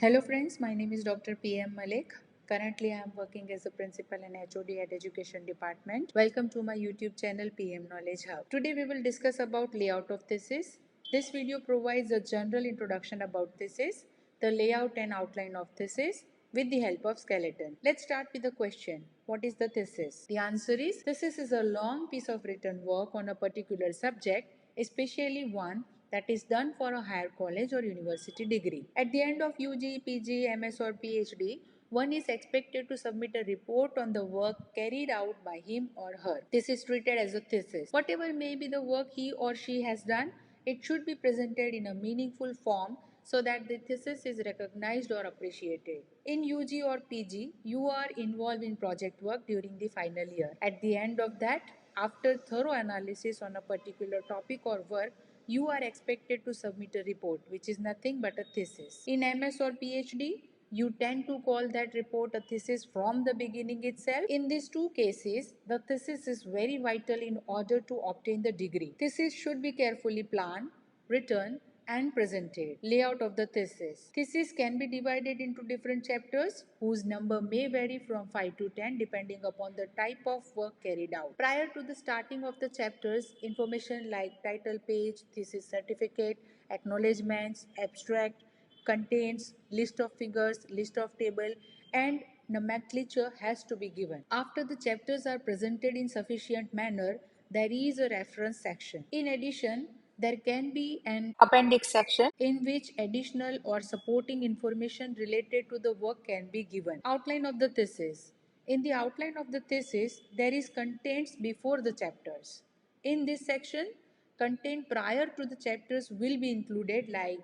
Hello friends, my name is Dr. P.M.Malek. Currently I am working as a Principal and H.O.D at Education Department. Welcome to my YouTube channel PM Knowledge Hub. Today we will discuss about layout of thesis. This video provides a general introduction about thesis, the layout and outline of thesis with the help of skeleton. Let's start with the question. What is the thesis? The answer is thesis is a long piece of written work on a particular subject, especially one that is done for a higher college or university degree. At the end of UG, PG, MS or PhD, one is expected to submit a report on the work carried out by him or her. This is treated as a thesis. Whatever may be the work he or she has done, it should be presented in a meaningful form so that the thesis is recognized or appreciated. In UG or PG, you are involved in project work during the final year. At the end of that, after thorough analysis on a particular topic or work, you are expected to submit a report, which is nothing but a thesis. In MS or PhD, you tend to call that report a thesis from the beginning itself. In these two cases, the thesis is very vital in order to obtain the degree. Thesis should be carefully planned, written, and presented. Layout of the thesis. Thesis can be divided into different chapters whose number may vary from 5 to 10 depending upon the type of work carried out. Prior to the starting of the chapters, information like title page, thesis certificate, acknowledgements, abstract, contains list of figures, list of table, and nomenclature has to be given. After the chapters are presented in sufficient manner, there is a reference section. In addition, there can be an appendix section in which additional or supporting information related to the work can be given. Outline of the thesis. In the outline of the thesis, there is contents before the chapters. In this section, content prior to the chapters will be included like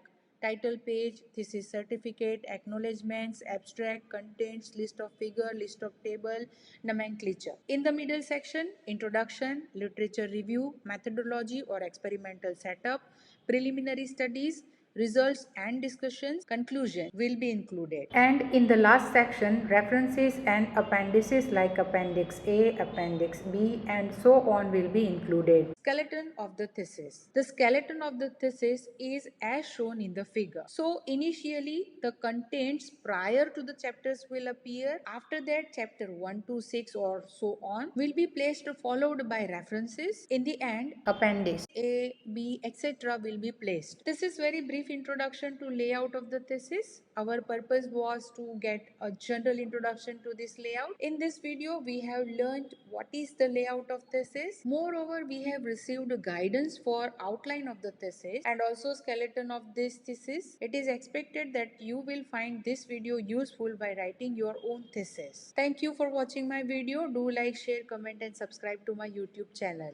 title page, thesis certificate, acknowledgements, abstract, contents, list of figure, list of table, nomenclature. In the middle section, introduction, literature review, methodology or experimental setup, preliminary studies, results and discussions, conclusion will be included. And in the last section, references and appendices like Appendix A, Appendix B, and so on will be included. Skeleton of the thesis. The skeleton of the thesis is as shown in the figure. So initially the contents prior to the chapters will appear. After that, chapter 1 to 6 or so on will be placed followed by references. In the end, appendix A, B, etc. will be placed. This is very brief introduction to layout of the thesis. Our purpose was to get a general introduction to this layout. In this video, we have learned what is the layout of thesis. Moreover, we have received guidance for outline of the thesis and also skeleton of this thesis. It is expected that you will find this video useful by writing your own thesis. Thank you for watching my video. Do like, share, comment and subscribe to my YouTube channel.